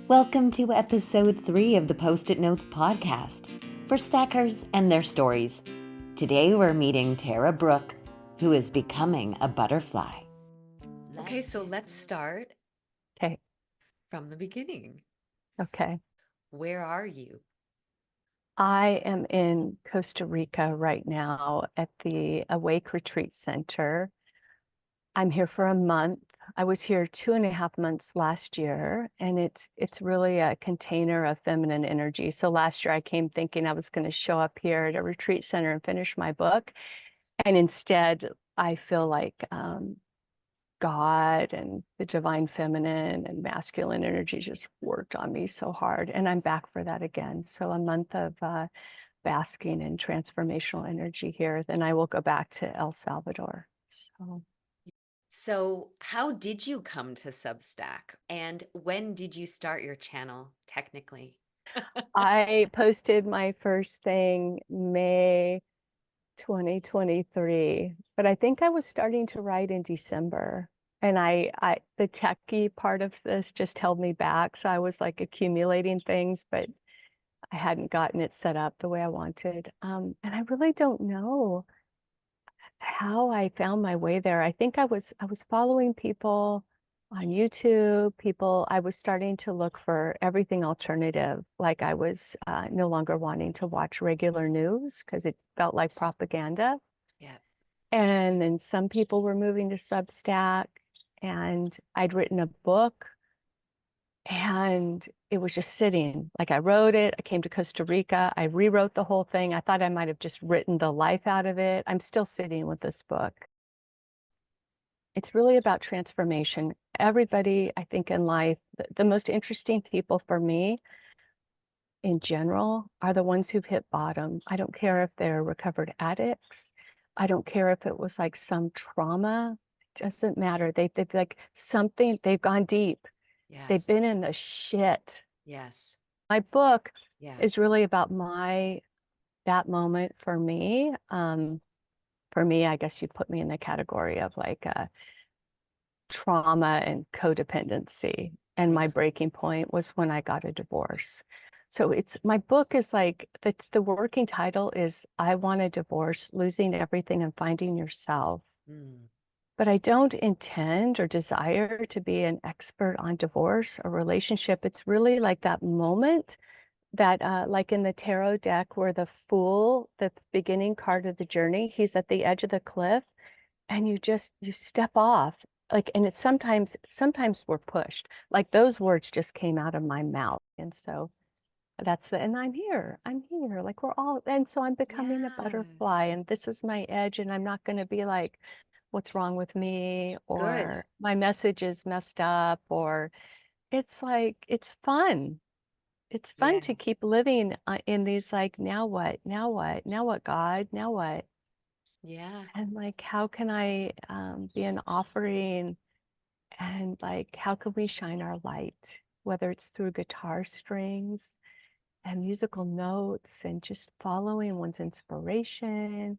Welcome to episode 3 of the Post-it Notes podcast for stackers and their stories. Today we're meeting Terra Brooke, who is becoming a butterfly. Okay, so let's start Okay. from the beginning. Okay. Where are you? I am in Costa Rica right now at the Awake Retreat Center. I'm here for a month. I was here 2.5 months last year, and it's really a container of feminine energy. So last year I came thinking I was going to show up here at a retreat center and finish my book. And instead, I feel like God and the divine feminine and masculine energy just worked on me so hard. And I'm back for that again. So a month of basking in transformational energy here. Then I will go back to El Salvador. So how did you come to Substack? And when did you start your channel, technically? I posted my first thing May 2023, but I think I was starting to write in December. And the techie part of this just held me back. So I was like accumulating things, but I hadn't gotten it set up the way I wanted. And I really don't know how I found my way there. I think I was following people on YouTube. I was starting to look for everything alternative. Like I was no longer wanting to watch regular news because it felt like propaganda. Yes. And then some people were moving to Substack, and I'd written a book and it was just sitting. Like I wrote it, I came to Costa Rica, I rewrote the whole thing. I thought I might have just written the life out of it. I'm still sitting with this book. It's really about transformation. Everybody, I think, in life, the most interesting people for me in general are the ones who've hit bottom. I don't care if they're recovered addicts. I don't care if it was like some trauma. It doesn't matter. They've like something, they've gone deep. Yes. They've been in the shit. Yes. My book Yeah. is really about that moment for me. For me, I guess you'd put me in the category of like trauma and codependency. And my breaking point was when I got a divorce. So my book is like, the working title is I Want a Divorce, Losing Everything and Finding Yourself. But I don't intend or desire to be an expert on divorce or relationship. It's really like that moment that like in the tarot deck where the Fool, the beginning card of the journey, he's at the edge of the cliff and you step off. Like, and it's sometimes we're pushed. Like those words just came out of my mouth. And so and I'm here, like we're all, and so I'm becoming a butterfly and this is my edge and I'm not going to be like, what's wrong with me? Or my message is messed up, or it's like, it's fun. It's fun to keep living in these like, now what, God, now what? Yeah. And like, how can I be an offering? And like, how can we shine our light, whether it's through guitar strings and musical notes and just following one's inspiration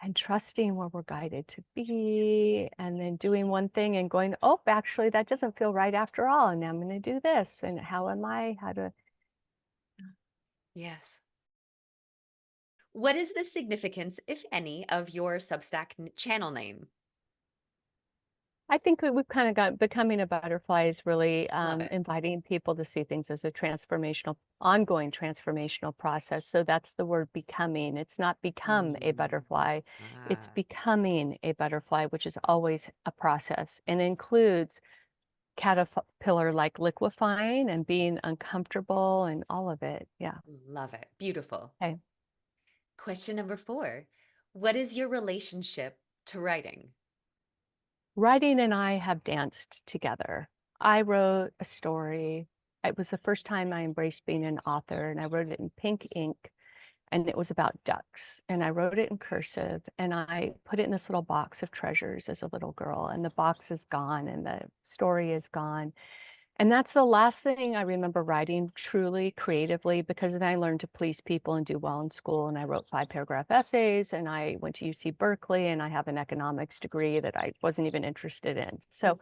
and trusting where we're guided to be, and then doing one thing and going, oh, actually, that doesn't feel right after all. And I'm going to do this. And how to. Yes. What is the significance, if any, of your Substack channel name? I think we've kind of got becoming a butterfly is really Love it. inviting people to see things as a ongoing transformational process. So that's the word becoming. It's not become a butterfly. It's becoming a butterfly, which is always a process and includes caterpillar like liquefying and being uncomfortable and all of it. Yeah. Love it. Beautiful. Okay. Question number 4. What is your relationship to writing? Writing and I have danced together. I wrote a story. It was the first time I embraced being an author, and I wrote it in pink ink, and it was about ducks. And I wrote it in cursive, and I put it in this little box of treasures as a little girl, and the box is gone, and the story is gone. And that's the last thing I remember writing truly creatively, because then I learned to please people and do well in school. And I wrote 5-paragraph essays, and I went to UC Berkeley, and I have an economics degree that I wasn't even interested in. So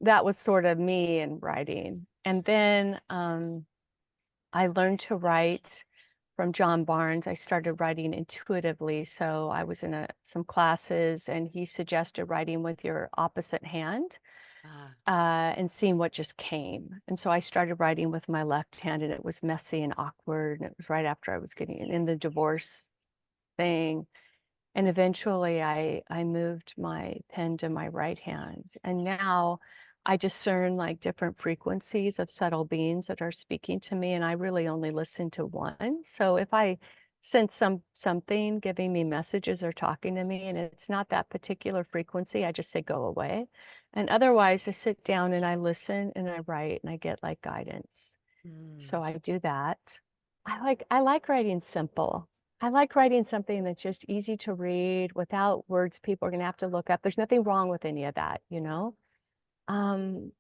that was sort of me in writing. And then I learned to write from John Barnes. I started writing intuitively. So I was in some classes, and he suggested writing with your opposite hand Ah, and seeing what just came. And so I started writing with my left hand, and it was messy and awkward. And it was right after I was getting in the divorce thing. And eventually I moved my pen to my right hand. And now I discern like different frequencies of subtle beings that are speaking to me. And I really only listen to one. So if I sense something giving me messages or talking to me, and it's not that particular frequency, I just say go away. And otherwise I sit down and I listen and I write and I get like guidance. So mm, I do that. I like writing simple. I like writing something that's just easy to read without words people are gonna have to look up. There's nothing wrong with any of that, you know? Um,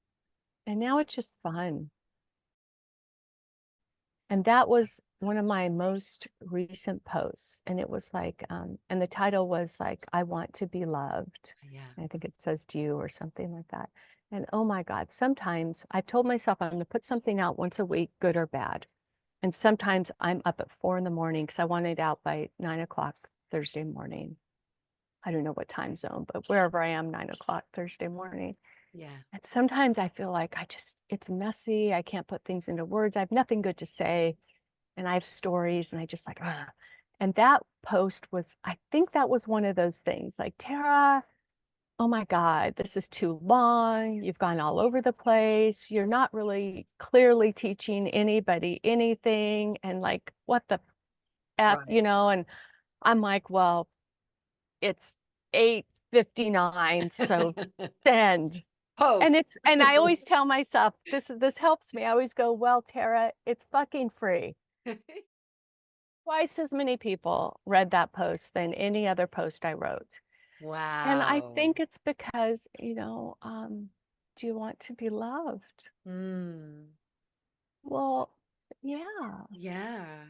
and now it's just fun. And that was one of my most recent posts. And it was like, and the title was like, I want to be loved. yeah. I think it says to you or something like that. And oh my God, sometimes I've told myself I'm gonna put something out once a week, good or bad. And sometimes I'm up at 4 in the morning because I want it out by 9 o'clock Thursday morning. I don't know what time zone, but wherever I am, 9 o'clock Thursday morning. Yeah. And sometimes I feel like it's messy. I can't put things into words. I have nothing good to say. And I have stories and I just like, ugh. And that post was, I think that was one of those things like, Tara, oh my God, this is too long. You've gone all over the place. You're not really clearly teaching anybody anything. And like, what the F, Right. And I'm like, well, it's 8:59, so send. Post. And I always tell myself, this helps me. I always go, well, Tara, it's fucking free. Twice as many people read that post than any other post I wrote. And I Wow. think it's because, do you want to be loved? Mm, Well, yeah. yeah.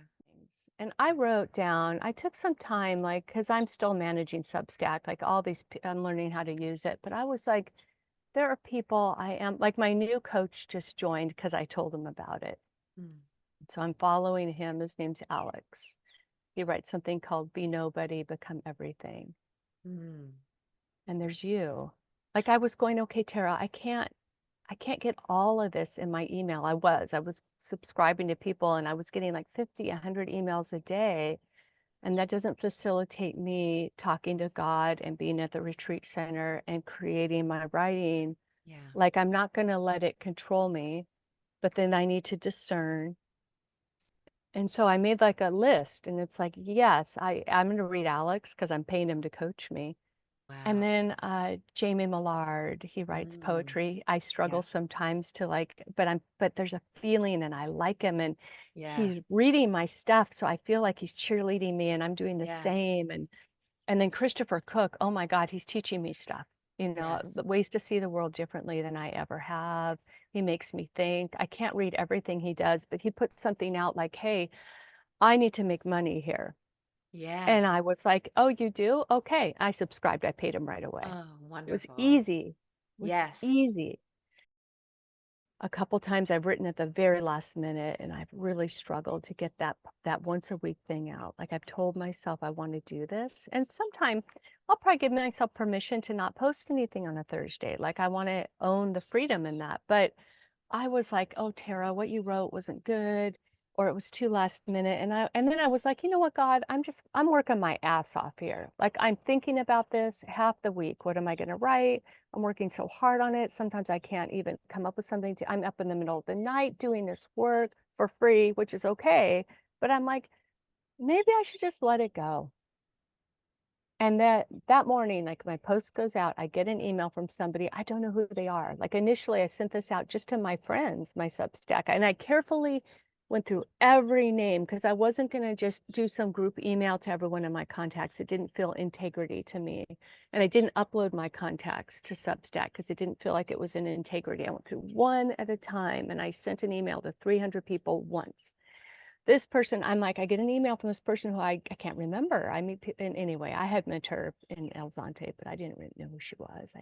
And I wrote down, I took some time, like, because I'm still managing Substack, like all these, I'm learning how to use it. But I was like, there are people like my new coach just joined because I told him about it. Mm, So I'm following him. His name's Alex. He writes something called Be Nobody, Become Everything. mm, And there's you. Like I was going, okay, Tara, I can't get all of this in my email. I was subscribing to people and I was getting like 50, 100 emails a day. And that doesn't facilitate me talking to God and being at the retreat center and creating my writing. yeah. Like I'm not going to let it control me, but then I need to discern. And so I made like a list and it's like, yes, I'm going to read Alex because I'm paying him to coach me. And Wow. then Jamie Millard, he writes Mm, poetry. I yeah. struggle sometimes to like, but there's a feeling and I like him and Yeah. he's reading my stuff. So I feel like he's cheerleading me and I'm doing the Yes. same. And then Christopher Cook, oh my God, he's teaching me stuff, Yes. the ways to see the world differently than I ever have. He makes me think. I can't read everything he does, but he put something out like, hey, I need to make money here. And Yes. I was like, oh, you do? Okay. I subscribed. I paid him right away. Oh, It was wonderful. easy. It was Yes. easy. A couple times I've written at the very last minute and I've really struggled to get that once a week thing out. Like I've told myself I want to do this. And sometime I'll probably give myself permission to not post anything on a Thursday. Like I want to own the freedom in that. But I was like, oh, Tara, what you wrote wasn't good, or it was too last minute. And then I was like, you know what, God, I'm working my ass off here. Like I'm thinking about this half the week. What am I going to write? I'm working so hard on it. Sometimes I can't even come up with something I'm up in the middle of the night doing this work for free, which is okay. But I'm like, maybe I should just let it go. And that morning, like my post goes out, I get an email from somebody. I don't know who they are. Like initially, I sent this out just to my friends, my Substack, and I carefully went through every name because I wasn't going to just do some group email to everyone in my contacts. It didn't feel integrity to me. And I didn't upload my contacts to Substack because it didn't feel like it was in integrity. I went through one at a time and I sent an email to 300 people once. This person, I'm like, I get an email from this person who I can't remember. I mean, anyway, I had met her in El Zante, but I didn't really know who she was.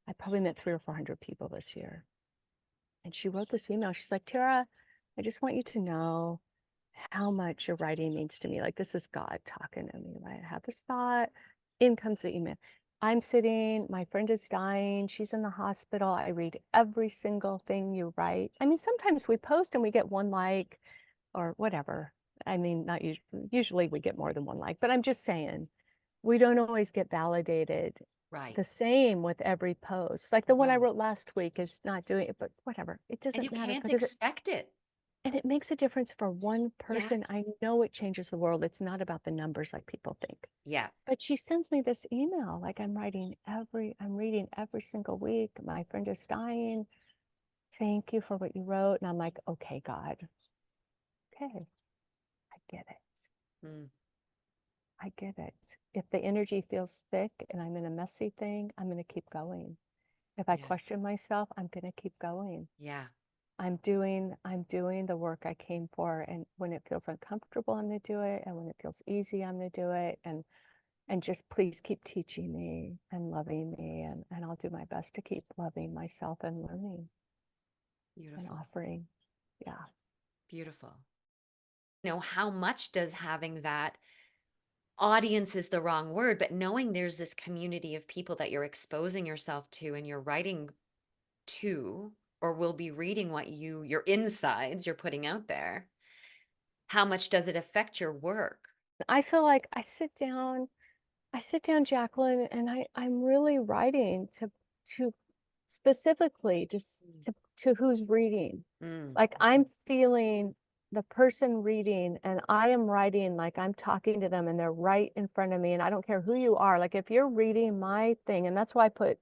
I probably met 300 or 400 people this year. And she wrote this email. She's like, Tara, I just want you to know how much your writing means to me. Like, this is God talking to me, right? I have this thought, in comes the email. I'm sitting, my friend is dying, she's in the hospital. I read every single thing you write. I mean, sometimes we post and we get one like or whatever. I mean, not usually we get more than one like, but I'm just saying, we don't always get validated Right. the same with every post. Like the one I No. wrote last week is not doing it, but whatever. It And you doesn't matter can't because expect it. and it makes a difference for one Yeah. person. I know it changes the world. It's not about the numbers like people think. Yeah. But she sends me this email, like I'm reading every single week. My friend is dying. Thank you for what you wrote. And I'm like, okay, God. Okay, I get it. Mm. I get it. If the energy feels thick and I'm in a messy thing, I'm going to keep going. If I Yeah. question myself, I'm going to keep going. Yeah. I'm doing the work I came for. And when it feels uncomfortable, I'm going to do it. And when it feels easy, I'm going to do it. And just please keep teaching me and loving me. And I'll do my best to keep loving myself and learning and Beautiful. offering. Yeah. Beautiful. You know, how much does having that audience is the wrong word, but knowing there's this community of people that you're exposing yourself to and you're writing to, or will be reading what your insides you're putting out there, how much does it affect your work? I feel like I sit down, Jacqueline, and I'm really writing to specifically just Mm. to who's reading. Mm. Like I'm feeling the person reading and I am writing like I'm talking to them and they're right in front of me. And I don't care who you are. Like if you're reading my thing, and that's why I put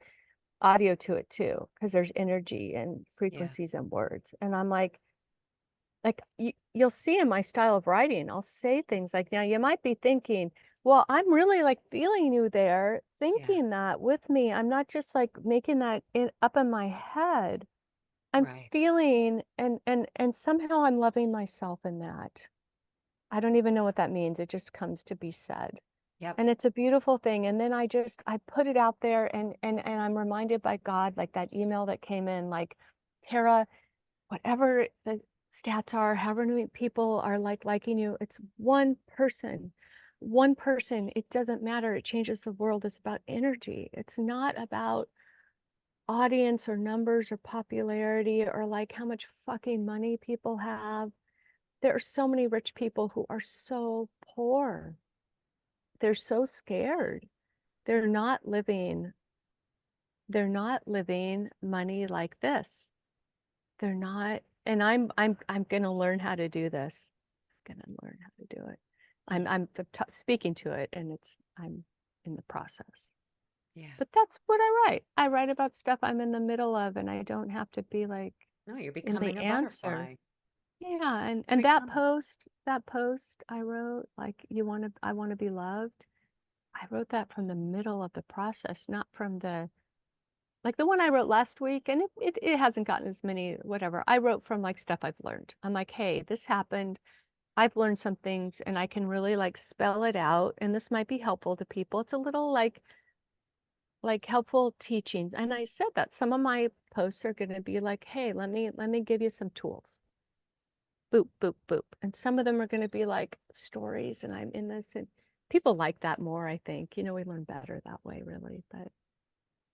audio to it too, because there's energy and Yeah. frequencies and words. And I'm like you'll see in my style of writing, I'll say things like, now you might be thinking, well, I'm really like feeling you there, Yeah. thinking that with me. I'm not just like making that up in my head. I'm Right. feeling and somehow I'm loving myself in that. I don't even know what that means. It just comes to be said. Yep. And it's a beautiful thing. And then I put it out there and I'm reminded by God, like that email that came in, like, Tara, whatever the stats are, however many people are like liking you, it's one person. One person. It doesn't matter. It changes the world. It's about energy. It's not about audience or numbers or popularity or like how much fucking money people have. There are so many rich people who are so poor. They're so scared. They're not living, they're not living money like this. They're not, and I'm gonna learn how to do this. I'm gonna learn how to do it. Mm. I'm speaking to it and I'm in the process. Yeah. But that's what I write. I write about stuff I'm in the middle of and I don't have to be like No, you're in the becoming a answer. butterfly. Yeah, You're and that becoming. post I wrote, like I want to be loved. I wrote that from the middle of the process, not from the like the one I wrote last week, and it hasn't gotten as many, whatever. I wrote from like stuff I've learned. I'm like, hey, this happened. I've learned some things and I can really like spell it out. And this might be helpful to people. It's a little like helpful teachings. And I said that some of my posts are gonna be like, hey, let me give you some tools. Boop, boop, boop. And some of them are gonna be like stories and I'm in this and people like that more, I think. You know, we learn better that way, really. But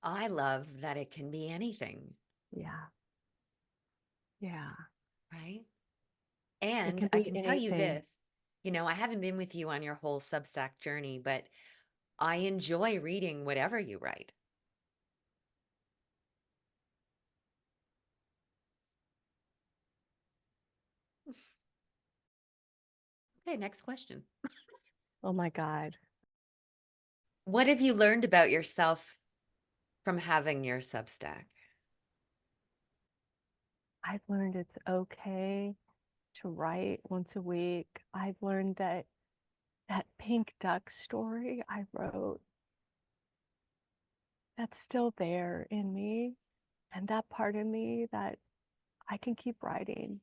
I love that it can be anything, yeah, yeah. right? It And can I be can tell you anything. this, you know, I haven't been with you on your whole Substack journey, but I enjoy reading whatever you write. Okay, next question. Oh my God. What have you learned about yourself from having your Substack? I've learned it's okay to write once a week. I've learned that that pink duck story I wrote, that's still there in me. And that part of me that I can keep writing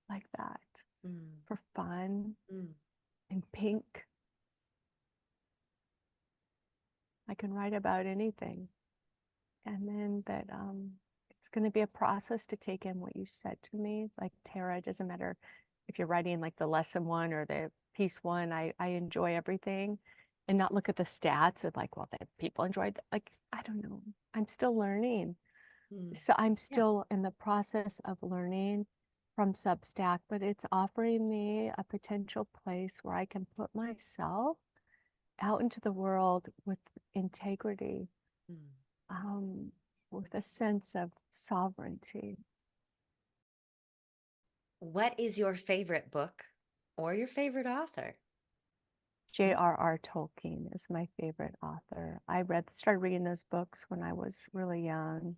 like that Mm. for fun Mm. in pink. I can write about anything. And then that it's It's going to be a process to take in what you said to me. Like Terra, it doesn't matter if you're writing like the lesson one or the piece one. I enjoy everything, and not look at the stats of like, well, the people enjoyed. Like, I don't know. I'm still learning. So I'm Yeah. still in the process of learning from Substack, but it's offering me a potential place where I can put myself out into the world with integrity, um, with a sense of sovereignty. What is your favorite book or your favorite author? J.R.R. Tolkien is my favorite author. I started reading those books when I was really young.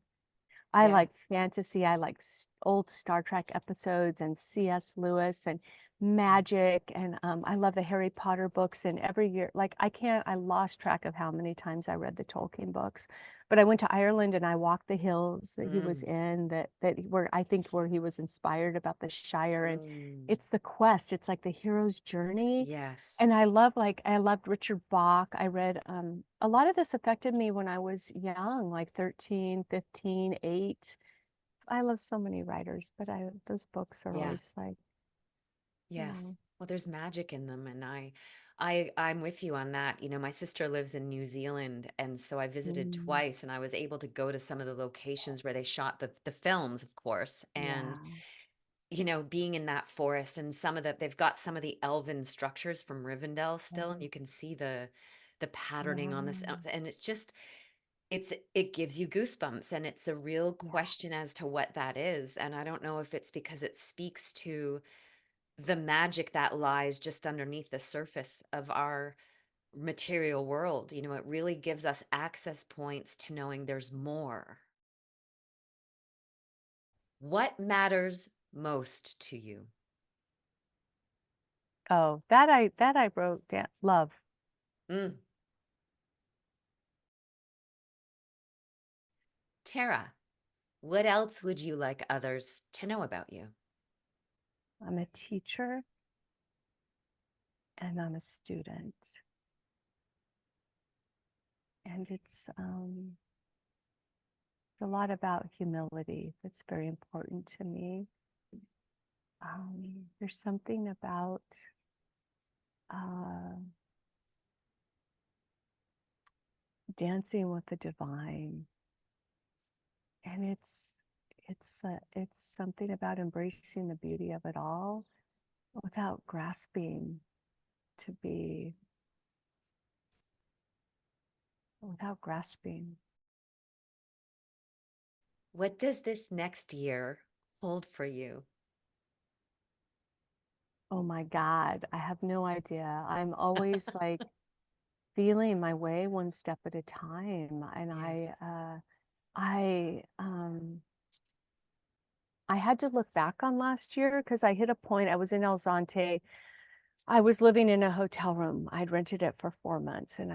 I Yeah. like fantasy. I like old Star Trek episodes and C.S. Lewis and magic. And I love the Harry Potter books. And every year, like I lost track of how many times I read the Tolkien books. But I went to Ireland and I walked the hills that he was in, where I think where he was inspired about the Shire. And it's the quest. It's like the hero's journey. Yes. And I loved Richard Bach. I read a lot of this affected me when I was young, like 13, 15, 8. I love so many writers, but those books are Yeah. always like, Yes. Well, there's magic in them, and I'm with you on that. My sister lives in New Zealand, and so I visited twice, and I was able to go to some of the locations where they shot the films, of course, and being in that forest, and they've got some of the elven structures from Rivendell still, and you can see the patterning on this, and it gives you goosebumps, and it's a real question as to what that is. And I don't know if it's because it speaks to the magic that lies just underneath the surface of our material world. It really gives us access points to knowing there's more. What matters most to you? Oh, that I wrote down. Love. Tara, what else would you like others to know about you? I'm a teacher and I'm a student. And it's a lot about humility that's very important to me. There's something about dancing with the divine, and it's something about embracing the beauty of it all without grasping to be, without grasping. What does this next year hold for you? Oh my God, I have no idea. I'm always like feeling my way one step at a time. And I had to look back on last year because I hit a point. I was in El Zante. I was living in a hotel room. I'd rented it for 4 months. And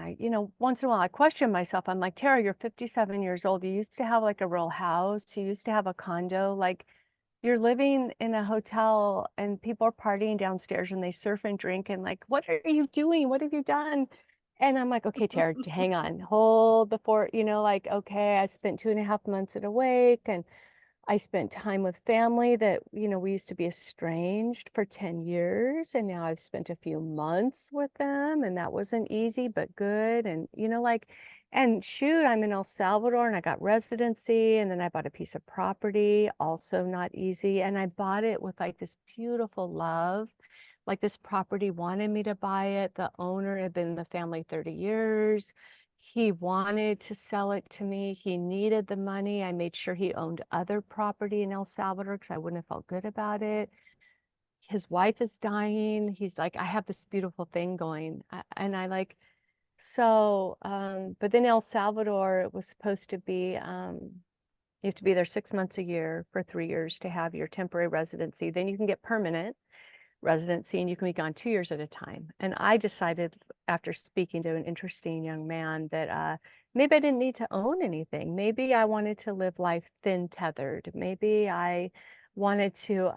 once in a while I question myself. I'm like, Tara, you're 57 years old. You used to have like a real house. You used to have a condo. Like, you're living in a hotel and people are partying downstairs and they surf and drink. And like, what are you doing? What have you done? And I'm like, okay, Tara, hang on, hold the fort, like, okay, I spent 2.5 months at Awake, and I spent time with family that, we used to be estranged for 10 years. And now I've spent a few months with them. And that wasn't easy, but good. And, and shoot, I'm in El Salvador and I got residency. And then I bought a piece of property, also not easy. And I bought it with like this beautiful love. Like, this property wanted me to buy it. The owner had been in the family 30 years. He wanted to sell it to me. He needed the money. I made sure he owned other property in El Salvador because I wouldn't have felt good about it. His wife is dying. He's like, I have this beautiful thing going. And I like, so, but then El Salvador, it was supposed to be, you have to be there 6 months a year for 3 years to have your temporary residency. Then you can get permanent residency and you can be gone 2 years at a time. And I decided, after speaking to an interesting young man, that maybe I didn't need to own anything. Maybe I wanted to live life thin tethered. Maybe I wanted to,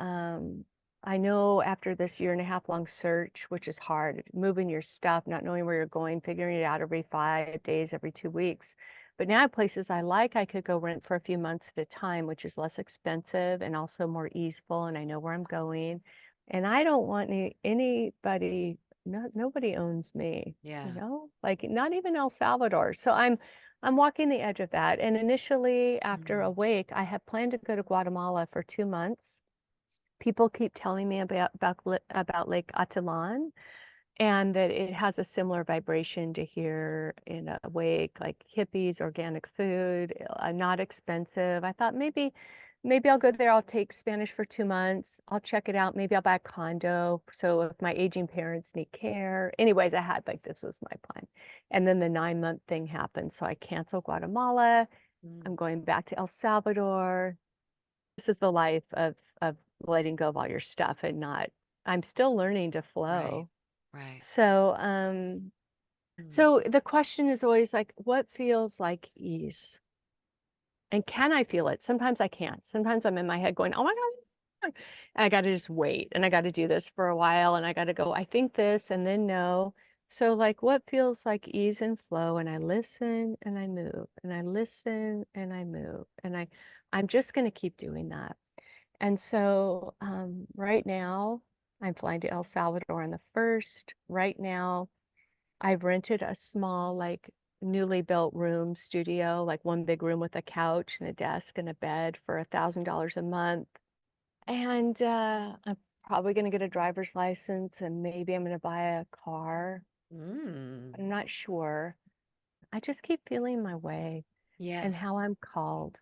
I know after this 1.5 year long search, which is hard, moving your stuff, not knowing where you're going, figuring it out every 5 days, every 2 weeks. But now places I like, I could go rent for a few months at a time, which is less expensive and also more easeful, and I know where I'm going. And I don't want anybody, nobody owns me, Yeah. like not even El Salvador. So I'm walking the edge of that. And initially, after a Mm. wake, I had planned to go to Guatemala for 2 months. People keep telling me about Lake Atilan, and that it has a similar vibration to here in a wake, like hippies, organic food, not expensive. I thought maybe I'll go there. I'll take Spanish for 2 months. I'll check it out. Maybe I'll buy a condo. So if my aging parents need care. Anyways, I had like, this was my plan. And then the 9-month thing happened. So I canceled Guatemala. I'm Mm. going back to El Salvador. This is the life of letting go of all your stuff and not, I'm still learning to Right. flow. Right. So, Mm. so the question is always like, what feels like ease? And can I feel it? Sometimes I can't. Sometimes I'm in my head going, oh my God, and I got to just wait and I got to do this for a while and I got to go, I think this and then no. So like what feels like ease and flow, and I listen and I move and I listen and I move and I'm just going to keep doing that. And so right now I'm flying to El Salvador on the 1st. Right now I've rented a small, like newly built room studio, like one big room with a couch and a desk and a bed for $1,000 a month. And I'm probably going to get a driver's license and maybe I'm going to buy a car. Mm. I'm not sure. I just keep feeling my way and Yes. how I'm called.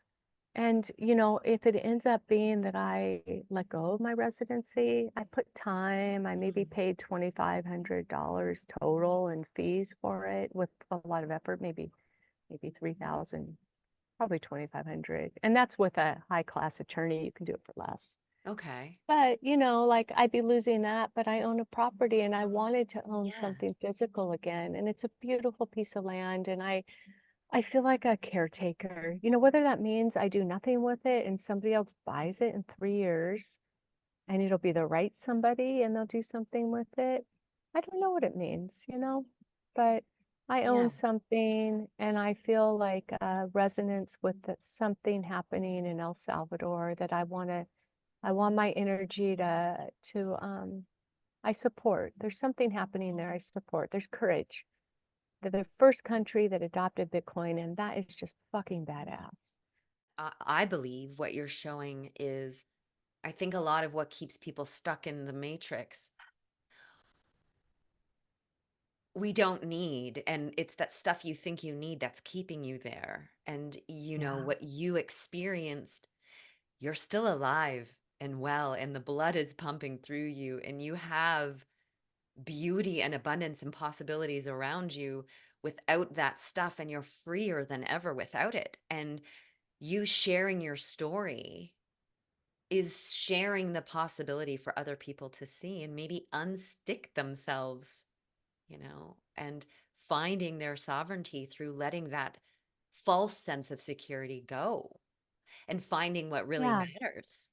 And, if it ends up being that I let go of my residency, I put time, I maybe Mm. paid $2,500 total in fees for it with a lot of effort, maybe 3,000, probably 2,500. And that's with a high class attorney, you can do it for less. Okay. But, like I'd be losing that, but I own a property and I wanted to own Yeah. something physical again. And it's a beautiful piece of land. And I feel like a caretaker, whether that means I do nothing with it and somebody else buys it in 3 years and it'll be the right somebody and they'll do something with it. I don't know what it means, but I own Yeah. something and I feel like a resonance with something happening in El Salvador that I want my energy I support. There's something happening there I support. There's courage. They're the first country that adopted Bitcoin, and that is just fucking badass. I believe what you're showing is, I think a lot of what keeps people stuck in the matrix, we don't need. And it's that stuff you think you need that's keeping you there. And Yeah. what you experienced, you're still alive and well, and the blood is pumping through you, and you have beauty and abundance and possibilities around you without that stuff, and you're freer than ever without it. And you sharing your story is sharing the possibility for other people to see and maybe unstick themselves, and finding their sovereignty through letting that false sense of security go and finding what really Yeah, matters.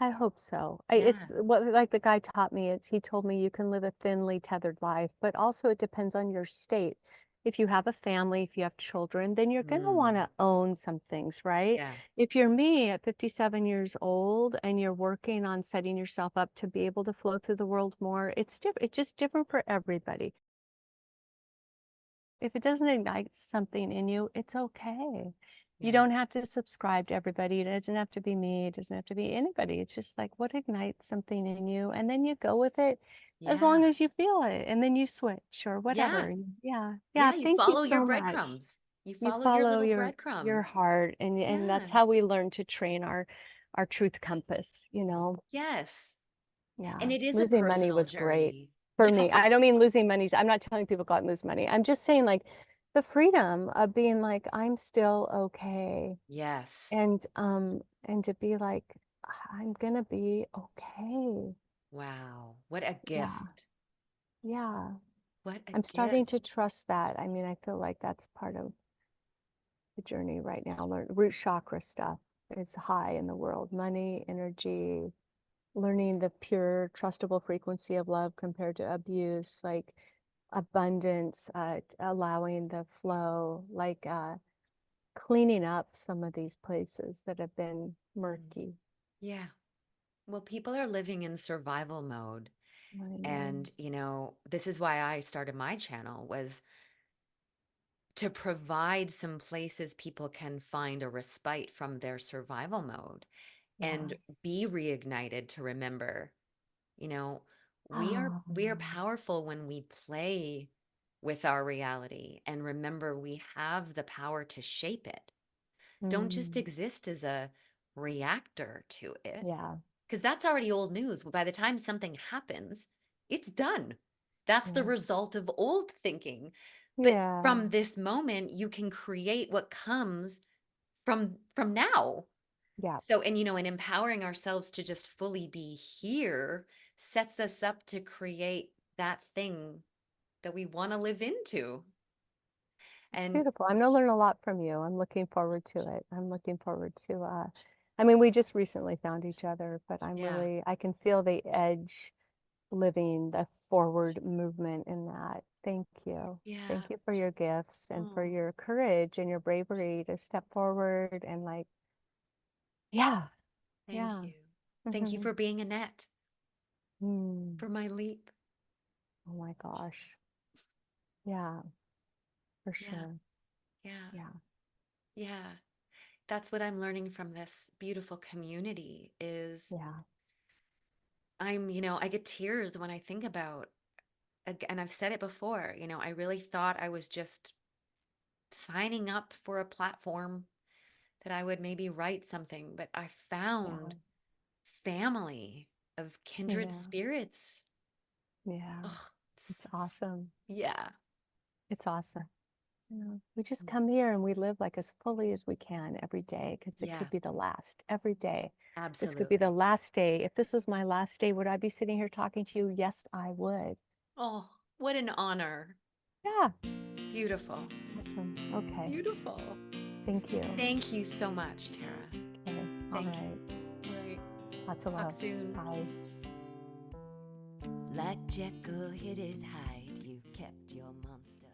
I hope so. Yeah. It's what like the guy taught me. He told me you can live a thinly tethered life, but also it depends on your state. If you have a family, if you have children, then you're going to want Mm. to own some things, right? Yeah. If you're me at 57 years old and you're working on setting yourself up to be able to flow through the world more, it's different. It's just different for everybody. If it doesn't ignite something in you, it's okay. You Yeah. don't have to subscribe to everybody. It doesn't have to be me. It doesn't have to be anybody. It's just like what ignites something in you. And then you go with it as Yeah. long as you feel it. And then you switch or Yeah. whatever. Yeah. Yeah. Yeah. You Thank you follow your so much. breadcrumbs. You You follow your follow little your breadcrumbs. heart. And that's Yeah. how we learn to train our truth compass. Yes. And Yeah, it is a losing money personal was great journey. for Yeah. me. I don't mean losing money. I'm not telling people go out and lose money. I'm just saying like the freedom of being like, I'm still okay. Yes. And to be like, I'm gonna be okay. Wow. What a Yeah, gift. yeah. What a I'm starting gift. to trust that. I mean, I feel like that's part of the journey right now. Learn root chakra stuff. It's high in the world. Money, energy, learning the pure, trustable frequency of love compared to abuse, like abundance, allowing the flow, like cleaning up some of these places that have been murky. Yeah. Well, people are living in survival mode. I know. And, this is why I started my channel, was to provide some places people can find a respite from their survival mode Yeah. and be reignited to remember, you know, we are Oh, powerful when we play with our reality and remember we have the power to shape it. Don't just mm, exist as a reactor to it, yeah. because that's already old news. By the time something happens, it's done. That's the Yeah. result of old thinking. But Yeah. from this moment, you can create what comes from now. Yeah. So, and empowering ourselves to just fully be here sets us up to create that thing that we want to live into. It's And beautiful. I'm gonna learn a lot from you. I'm looking forward to it. I'm looking forward to I mean, we just recently found each other, but yeah, I can feel the edge living the forward movement in that. Thank you. yeah. Thank you for your gifts and for Oh, your courage and your bravery to step forward and like, yeah, thank yeah. you. Thank you Mhm. for being a net Mm. for my leap. Oh my gosh. Yeah, for Yeah, sure. yeah, Yeah, yeah. That's what I'm learning from this beautiful community is yeah, I get tears when I think about, and I've said it before, I really thought I was just signing up for a platform that I would maybe write something, but I yeah, found family of kindred yeah, spirits. yeah. Oh, It's awesome. yeah. It's awesome. We just come here and we live like as fully as we can every day because it Yeah, could be the last every day. This could be the absolutely. last day. If this was my last day, would I be sitting here talking to you? Yes, I would. Oh, what an honor. Yeah. Beautiful. Awesome. Okay. Beautiful. Thank you. Thank you so much, Tara. Okay. All Thank you. right. All right. Lots of Talk love. soon. Bye. Like Jekyll hid his hide, you kept your monster.